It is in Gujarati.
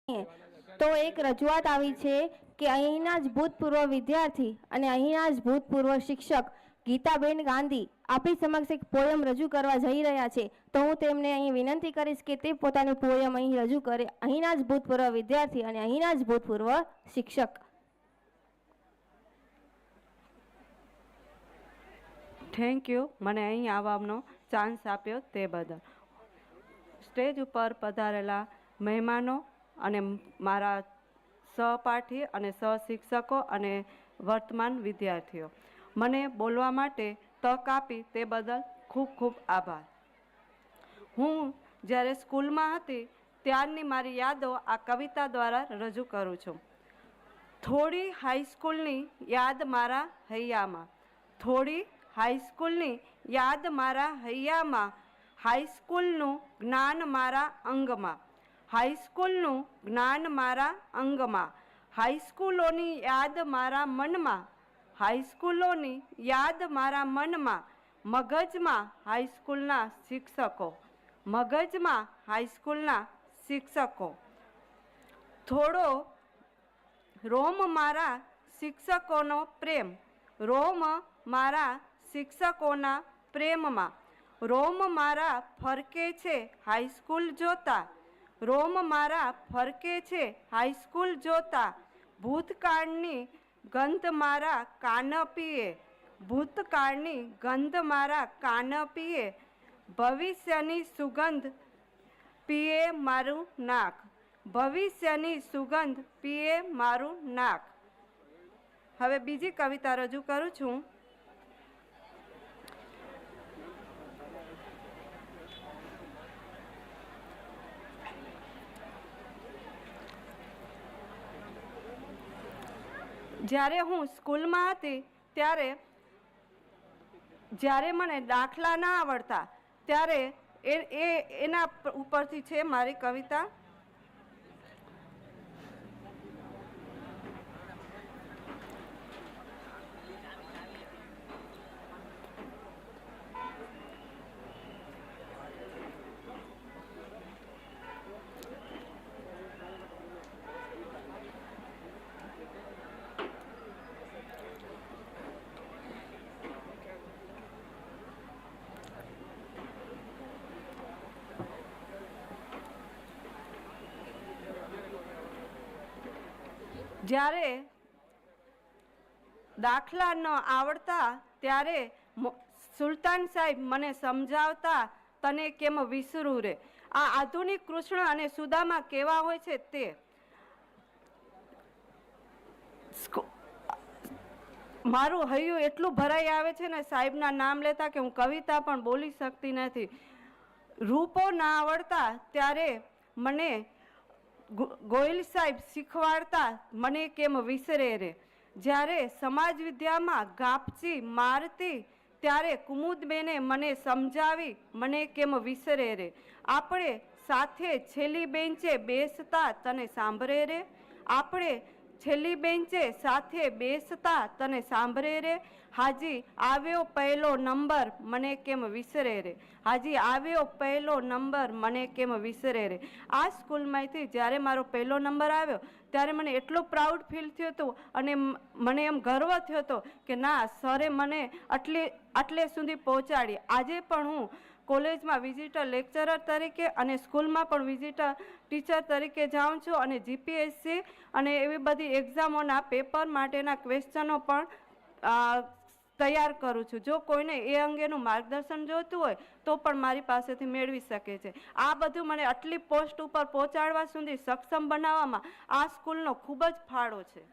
તો એક રજૂઆત આવી છે કે અહીંના જ ભૂતપૂર્વ વિદ્યાર્થી અને અહીંના જ ભૂતપૂર્વ શિક્ષક ગીતાબેન ગાંધી આપણી સમક્ષ એક પોયમ રજૂ કરવા જઈ રહ્યા છે, તો હું તેમને અહીં વિનંતી કરીશ કે તે પોતાની પોયમ અહીં રજૂ કરે. અહીંના જ ભૂતપૂર્વ વિદ્યાર્થી અને અહીંના જ ભૂતપૂર્વ શિક્ષક. થેન્ક યુ, મને અહીં આવવાનો ચાન્સ આપ્યો તે બદલ. સ્ટેજ ઉપર પધારેલા મહેમાનો અને મારા સહપાઠી અને સહશિક્ષકો અને વર્તમાન વિદ્યાર્થીઓ, મને બોલવા માટે તક આપી તે બદલ ખૂબ ખૂબ આભાર. હું જ્યારે સ્કૂલમાં હતી ત્યારની મારી યાદો આ કવિતા દ્વારા રજૂ કરું છું. થોડી હાઈસ્કૂલની યાદ મારા હૈયામાં, થોડી હાઈસ્કૂલની યાદ મારા હૈયામાં, હાઈસ્કૂલનું જ્ઞાન મારા અંગમાં, હાઈસ્કૂલનું જ્ઞાન મારા અંગમાં, હાઈસ્કૂલોની યાદ મારા મનમાં, હાઈસ્કૂલોની યાદ મારા મનમાં, મગજમાં હાઈસ્કૂલના શિક્ષકો, મગજમાં હાઈસ્કૂલના શિક્ષકો. થોડો રોમ મારા શિક્ષકોનો પ્રેમ, રોમ મારા શિક્ષકોના પ્રેમમાં, રોમ મારા ફરકે છે હાઈસ્કૂલ જોતા, રોમ મારા ફરકે છે હાઈસ્કૂલ જોતા, ભૂતકાળની ગંધ મારા કાન પીએ, ભૂતકાળની ગંધ મારા કાન પીએ, ભવિષ્યની સુગંધ પીએ મારું નાક, ભવિષ્યની સુગંધ પીએ મારું નાક. હવે બીજી કવિતા રજૂ કરું છું. જ્યારે હું સ્કૂલમાં હતી ત્યારે જ્યારે મને દાખલા ના આવડતા ત્યારે એના ઉપરથી છે મારી કવિતા. જ્યારે દાખલા ન આવડતા ત્યારે સુલતાન સાહેબ મને સમજાવતા, તને કેમ વિસરું રે. આ આધુનિક કૃષ્ણ અને સુદામા કેવા હોય છે તે. મારું હૈયું એટલું ભરાઈ આવે છે ને સાહેબના નામ લેતા કે હું કવિતા પણ બોલી શકતી નથી. રૂપો ના આવડતા ત્યારે મને ગોયલ સાહેબ શીખવાડતા, મને કેમ વિસરે રે. જ્યારે સમાજ વિદ્યામાં ગાપચી મારતી ત્યારે કુમુદબેને મને સમજાવી, મને કેમ વિસરે રે. આપણે સાથે છેલ્લી બેન્ચે બેસતા, તને સાંભળે રે. આપણે છેલ્લી બેન્ચે સાથે બેસતા, તને સાંભળે રે. હાજી આવ્યો પહેલો નંબર, મને કેમ વિસરે રે. હાજી આવ્યો પહેલો નંબર, મને કેમ વિસરે રે. આ સ્કૂલમાંથી જ્યારે મારો પહેલો નંબર આવ્યો ત્યારે મને એટલું પ્રાઉડ ફીલ થયું હતું અને મને એમ ગર્વ થયો હતો કે ના, સરે મને આટલે સુધી પહોંચાડી. આજે પણ હું કોલેજમાં વિઝિટર લેક્ચરર તરીકે અને સ્કૂલમાં પણ વિઝિટર ટીચર તરીકે જાઉં છું અને જીપીએસસી અને એવી બધી એક્ઝામોના પેપર માટેના ક્વેશ્ચનો પણ તૈયાર કરું છું. જો કોઈને એ અંગેનું માર્ગદર્શન જોઈતું હોય તો પણ મારી પાસેથી મેળવી શકે છે. આ બધું મને આટલી પોસ્ટ ઉપર પહોંચાડવા સુધી સક્ષમ બનાવવામાં આ સ્કૂલનો ખૂબ જ ફાળો છે.